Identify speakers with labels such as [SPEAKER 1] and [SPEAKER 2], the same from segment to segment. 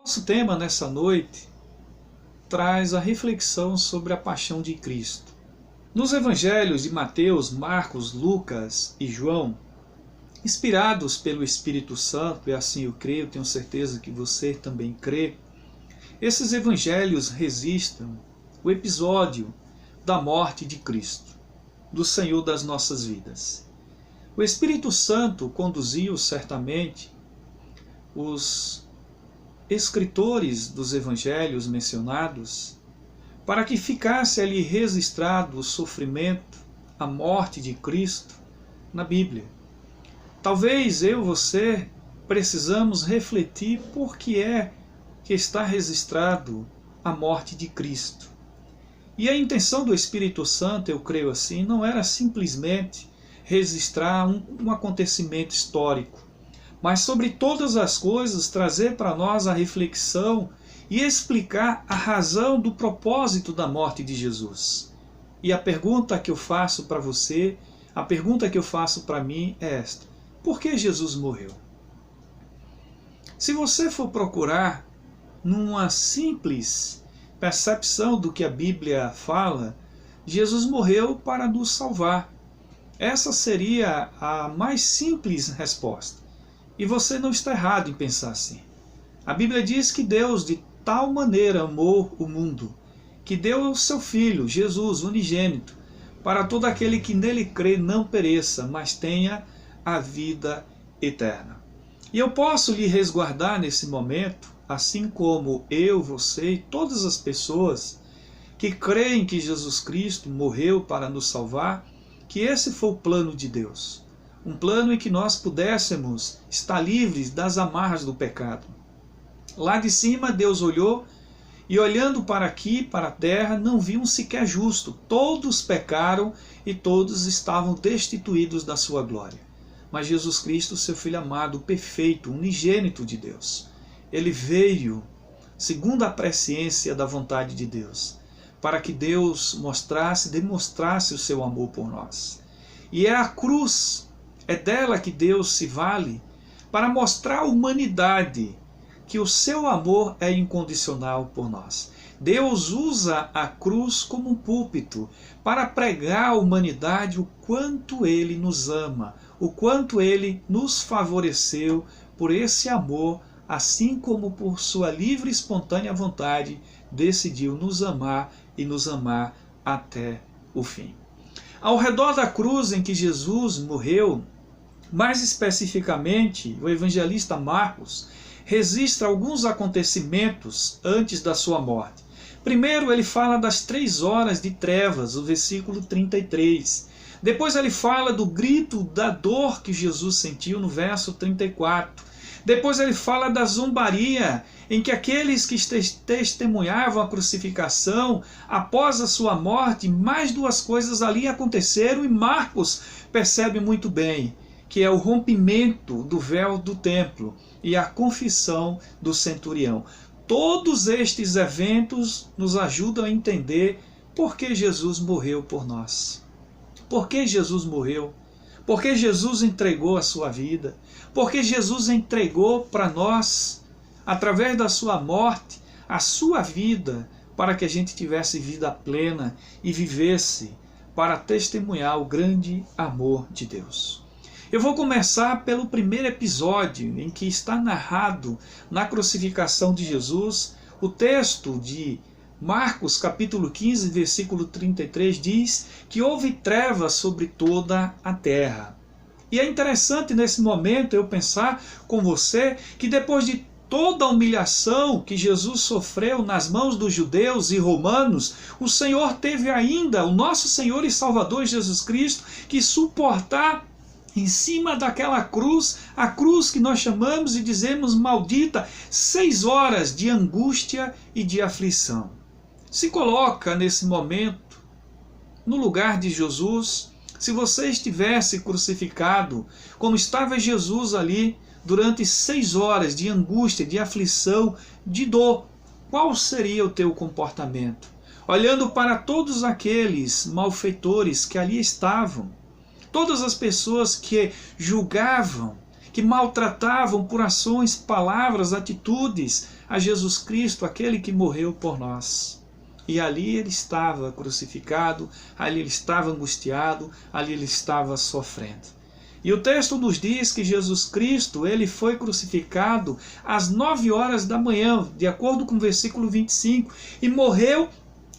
[SPEAKER 1] Nosso tema nessa noite traz a reflexão sobre a paixão de Cristo. Nos evangelhos de Mateus, Marcos, Lucas e João, inspirados pelo Espírito Santo, e assim eu creio, tenho certeza que você também crê, esses evangelhos registram o episódio da morte de Cristo, do Senhor das nossas vidas. O Espírito Santo conduziu certamente os escritores dos evangelhos mencionados para que ficasse ali registrado o sofrimento, a morte de Cristo na Bíblia. Talvez eu e você precisamos refletir por que é que está registrado a morte de Cristo. E a intenção do Espírito Santo, eu creio assim, não era simplesmente registrar um acontecimento histórico, mas sobre todas as coisas trazer para nós a reflexão e explicar a razão do propósito da morte de Jesus. E a pergunta que eu faço para você, a pergunta que eu faço para mim é esta: por que Jesus morreu? Se você for procurar numa simples percepção do que a Bíblia fala, Jesus morreu para nos salvar. Essa seria a mais simples resposta. E você não está errado em pensar assim. A Bíblia diz que Deus de tal maneira amou o mundo, que deu o seu Filho, Jesus, unigênito, para todo aquele que nele crê não pereça, mas tenha a vida eterna. E eu posso lhe resguardar nesse momento, assim como eu, você e todas as pessoas que creem que Jesus Cristo morreu para nos salvar, que esse foi o plano de Deus. Um plano em que nós pudéssemos estar livres das amarras do pecado. Lá de cima Deus olhou e olhando para aqui, para a terra, não viu um sequer justo. Todos pecaram e todos estavam destituídos da sua glória. Mas Jesus Cristo, seu Filho amado, perfeito, unigênito de Deus, ele veio segundo a presciência da vontade de Deus, para que Deus demonstrasse o seu amor por nós. E é a cruz, é dela que Deus se vale para mostrar à humanidade que o seu amor é incondicional por nós. Deus usa a cruz como um púlpito para pregar à humanidade o quanto Ele nos ama, o quanto Ele nos favoreceu por esse amor, assim como por sua livre e espontânea vontade decidiu nos amar e nos amar até o fim. Ao redor da cruz em que Jesus morreu, mais especificamente, o evangelista Marcos registra alguns acontecimentos antes da sua morte. Primeiro, ele fala das 3 horas de trevas, o versículo 33. Depois ele fala do grito da dor que Jesus sentiu, no verso 34. Depois ele fala da zombaria, em que aqueles que testemunhavam a crucificação, após a sua morte, mais 2 coisas ali aconteceram, e Marcos percebe muito bem que é o rompimento do véu do templo e a confissão do centurião. Todos estes eventos nos ajudam a entender por que Jesus morreu por nós. Por que Jesus morreu? Por que Jesus entregou a sua vida? Por que Jesus entregou para nós, através da sua morte, a sua vida, para que a gente tivesse vida plena e vivesse para testemunhar o grande amor de Deus. Eu vou começar pelo primeiro episódio em que está narrado na crucificação de Jesus. O texto de Marcos capítulo 15, versículo 33 diz que houve trevas sobre toda a terra. E é interessante nesse momento eu pensar com você que depois de toda a humilhação que Jesus sofreu nas mãos dos judeus e romanos, o Senhor teve ainda, o nosso Senhor e Salvador Jesus Cristo, que suportar em cima daquela cruz, a cruz que nós chamamos e dizemos maldita, 6 horas de angústia e de aflição. Se coloca nesse momento no lugar de Jesus. Se você estivesse crucificado, como estava Jesus ali, durante 6 horas de angústia, de aflição, de dor, qual seria o teu comportamento? Olhando para todos aqueles malfeitores que ali estavam, todas as pessoas que julgavam, que maltratavam por ações, palavras, atitudes a Jesus Cristo, aquele que morreu por nós. E ali ele estava crucificado, ali ele estava angustiado, ali ele estava sofrendo. E o texto nos diz que Jesus Cristo, ele foi crucificado às 9 horas da manhã, de acordo com o versículo 25, e morreu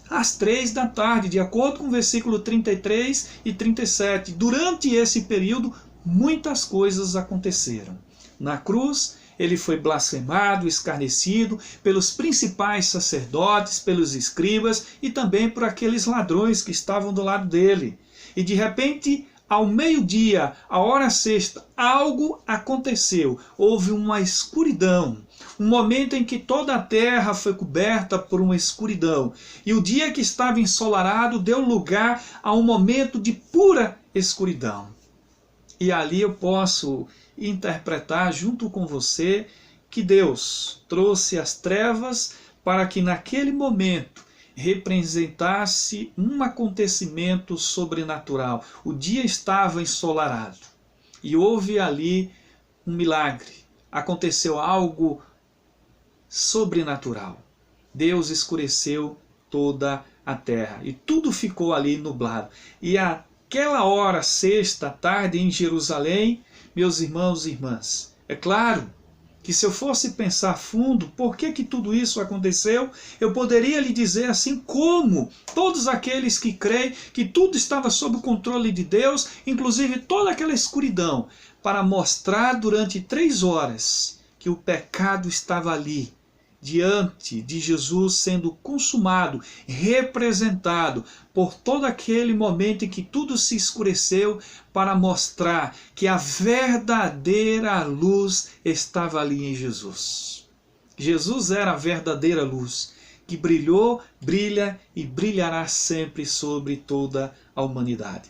[SPEAKER 1] às 3 da tarde, de acordo com o versículo 33 e 37. Durante esse período, muitas coisas aconteceram. Na cruz, ele foi blasfemado, escarnecido pelos principais sacerdotes, pelos escribas e também por aqueles ladrões que estavam do lado dele. E de repente, ao meio-dia, a hora sexta, algo aconteceu. Houve uma escuridão. Um momento em que toda a terra foi coberta por uma escuridão. E o dia que estava ensolarado deu lugar a um momento de pura escuridão. E ali eu posso interpretar junto com você que Deus trouxe as trevas para que naquele momento representasse um acontecimento sobrenatural. O dia estava ensolarado e houve ali um milagre. Aconteceu algo sobrenatural. Deus escureceu toda a terra e tudo ficou ali nublado. E aquela hora, sexta tarde em Jerusalém, meus irmãos e irmãs, é claro que se eu fosse pensar fundo por que tudo isso aconteceu, eu poderia lhe dizer assim como todos aqueles que creem que tudo estava sob o controle de Deus, inclusive toda aquela escuridão, para mostrar durante 3 horas que o pecado estava ali, diante de Jesus sendo consumado, representado por todo aquele momento em que tudo se escureceu, para mostrar que a verdadeira luz estava ali em Jesus. Jesus era a verdadeira luz, que brilhou, brilha e brilhará sempre sobre toda a humanidade.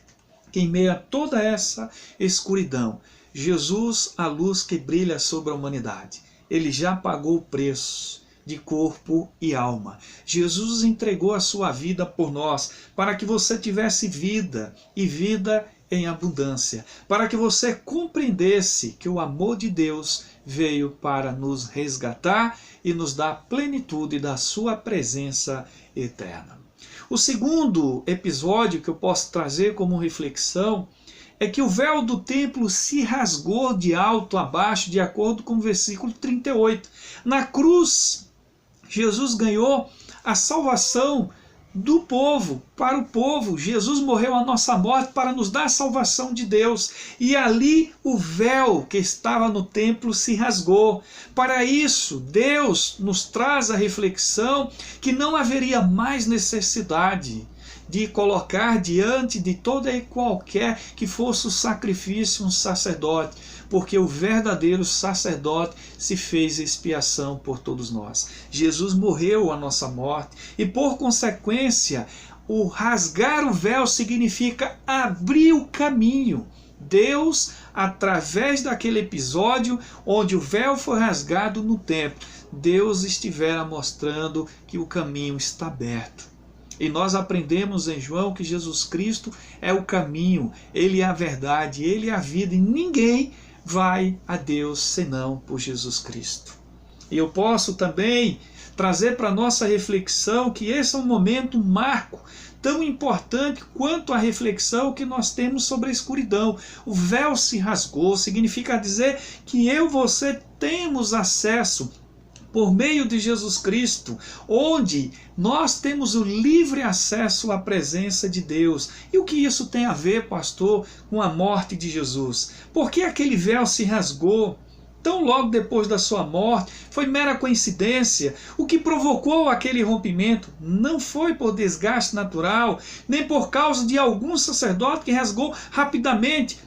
[SPEAKER 1] Em meio a toda essa escuridão, Jesus, a luz que brilha sobre a humanidade, ele já pagou o preço de corpo e alma. Jesus entregou a sua vida por nós, para que você tivesse vida e vida em abundância, para que você compreendesse que o amor de Deus veio para nos resgatar e nos dar plenitude da sua presença eterna. O segundo episódio que eu posso trazer como reflexão é que o véu do templo se rasgou de alto a baixo, de acordo com o versículo 38. Na cruz, Jesus ganhou a salvação do povo, para o povo. Jesus morreu a nossa morte para nos dar a salvação de Deus. E ali o véu que estava no templo se rasgou. Para isso, Deus nos traz a reflexão que não haveria mais necessidade de colocar diante de toda e qualquer que fosse o sacrifício um sacerdote, porque o verdadeiro sacerdote se fez expiação por todos nós. Jesus morreu a nossa morte e, por consequência, o rasgar o véu significa abrir o caminho. Deus, através daquele episódio onde o véu foi rasgado no templo, Deus estivera mostrando que o caminho está aberto. E nós aprendemos em João que Jesus Cristo é o caminho, Ele é a verdade, Ele é a vida, e ninguém vai a Deus senão por Jesus Cristo. E eu posso também trazer para a nossa reflexão que esse é um momento, um marco, tão importante quanto a reflexão que nós temos sobre a escuridão. O véu se rasgou, significa dizer que eu e você temos acesso por meio de Jesus Cristo, onde nós temos o livre acesso à presença de Deus. E o que isso tem a ver, pastor, com a morte de Jesus? Por que aquele véu se rasgou tão logo depois da sua morte? Foi mera coincidência? O que provocou aquele rompimento não foi por desgaste natural, nem por causa de algum sacerdote que rasgou rapidamente.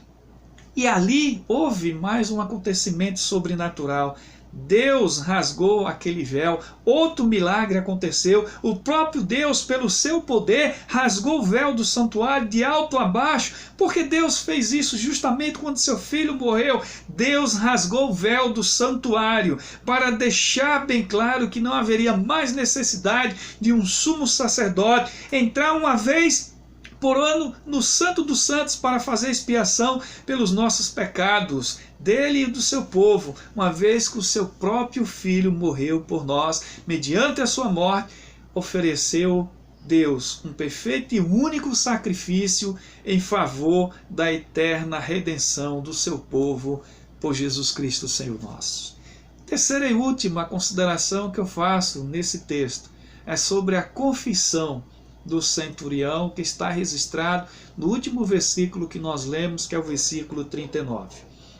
[SPEAKER 1] E ali houve mais um acontecimento sobrenatural. Deus rasgou aquele véu, outro milagre aconteceu, o próprio Deus, pelo seu poder, rasgou o véu do santuário de alto a baixo, porque Deus fez isso justamente quando seu filho morreu. Deus rasgou o véu do santuário para deixar bem claro que não haveria mais necessidade de um sumo sacerdote entrar uma vez incorporando no Santo dos Santos para fazer expiação pelos nossos pecados, dele e do seu povo, uma vez que o seu próprio Filho morreu por nós, mediante a sua morte, ofereceu Deus um perfeito e único sacrifício em favor da eterna redenção do seu povo por Jesus Cristo, Senhor nosso. Terceira e última consideração que eu faço nesse texto é sobre a confissão do centurião, que está registrado no último versículo que nós lemos, que é o versículo 39.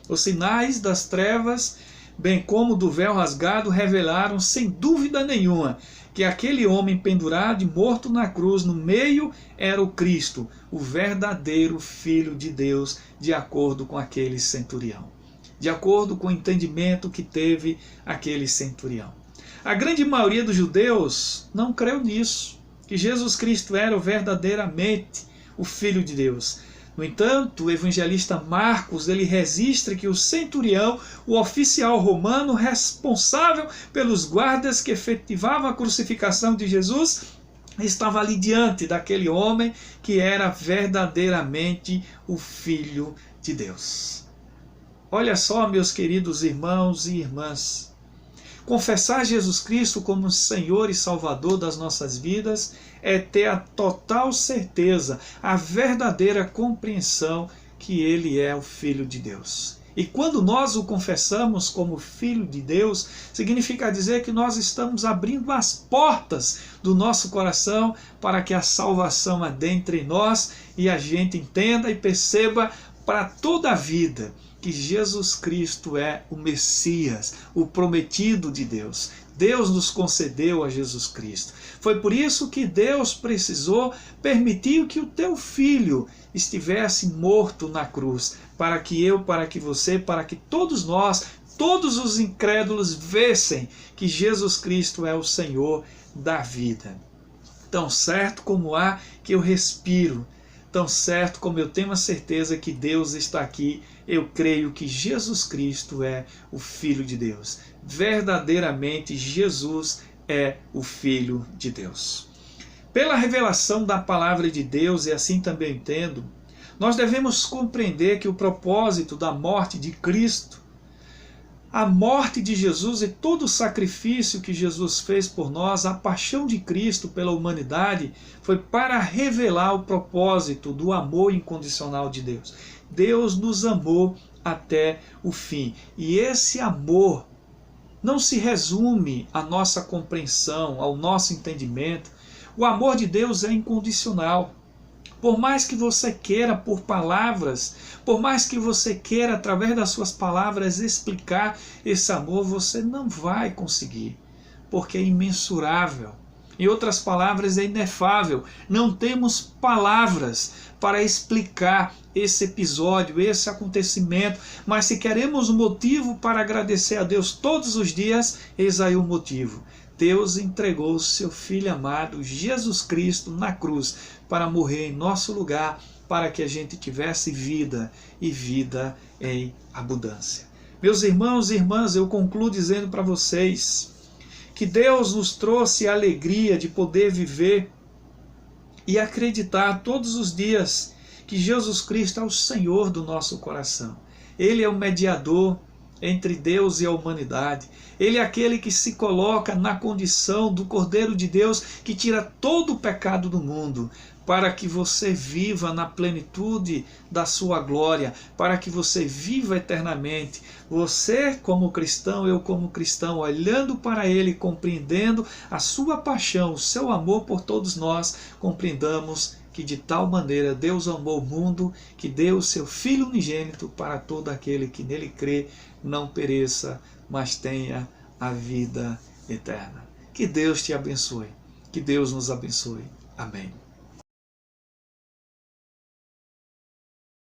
[SPEAKER 1] Os sinais das trevas, bem como do véu rasgado, revelaram sem dúvida nenhuma que aquele homem pendurado e morto na cruz no meio era o Cristo, o verdadeiro Filho de Deus, de acordo com aquele centurião, de acordo com o entendimento que teve aquele centurião. A grande maioria dos judeus não creu nisso, que Jesus Cristo era verdadeiramente o Filho de Deus. No entanto, o evangelista Marcos, ele registra que o centurião, o oficial romano responsável pelos guardas que efetivavam a crucificação de Jesus, estava ali diante daquele homem que era verdadeiramente o Filho de Deus. Olha só, meus queridos irmãos e irmãs, confessar Jesus Cristo como Senhor e Salvador das nossas vidas é ter a total certeza, a verdadeira compreensão que Ele é o Filho de Deus. E quando nós o confessamos como Filho de Deus, significa dizer que nós estamos abrindo as portas do nosso coração para que a salvação adentre em nós e a gente entenda e perceba para toda a vida que Jesus Cristo é o Messias, o prometido de Deus. Deus nos concedeu a Jesus Cristo. Foi por isso que Deus precisou permitir que o teu filho estivesse morto na cruz, para que eu, para que você, para que todos nós, todos os incrédulos vissem que Jesus Cristo é o Senhor da vida. Tão certo como há que eu respiro, tão certo como eu tenho a certeza que Deus está aqui, eu creio que Jesus Cristo é o Filho de Deus. Verdadeiramente, Jesus é o Filho de Deus. Pela revelação da palavra de Deus, e assim também eu entendo, nós devemos compreender que o propósito da morte de Cristo, a morte de Jesus e todo o sacrifício que Jesus fez por nós, a paixão de Cristo pela humanidade, foi para revelar o propósito do amor incondicional de Deus. Deus nos amou até o fim. E esse amor não se resume à nossa compreensão, ao nosso entendimento. O amor de Deus é incondicional. Por mais que você queira por palavras, por mais que você queira através das suas palavras explicar esse amor, você não vai conseguir, porque é imensurável. Em outras palavras, é inefável. Não temos palavras para explicar esse episódio, esse acontecimento, mas se queremos um motivo para agradecer a Deus todos os dias, eis aí o motivo. Deus entregou o seu Filho amado, Jesus Cristo, na cruz, para morrer em nosso lugar, para que a gente tivesse vida e vida em abundância. Meus irmãos e irmãs, eu concluo dizendo para vocês que Deus nos trouxe a alegria de poder viver e acreditar todos os dias que Jesus Cristo é o Senhor do nosso coração. Ele é o mediador entre Deus e a humanidade. Ele é aquele que se coloca na condição do Cordeiro de Deus que tira todo o pecado do mundo, para que você viva na plenitude da sua glória, para que você viva eternamente. Você como cristão, eu como cristão, olhando para Ele, compreendendo a sua paixão, o seu amor por todos nós, compreendamos que de tal maneira Deus amou o mundo, que deu o seu Filho unigênito para todo aquele que nele crê, não pereça, mas tenha a vida eterna. Que Deus te abençoe, que Deus nos abençoe. Amém.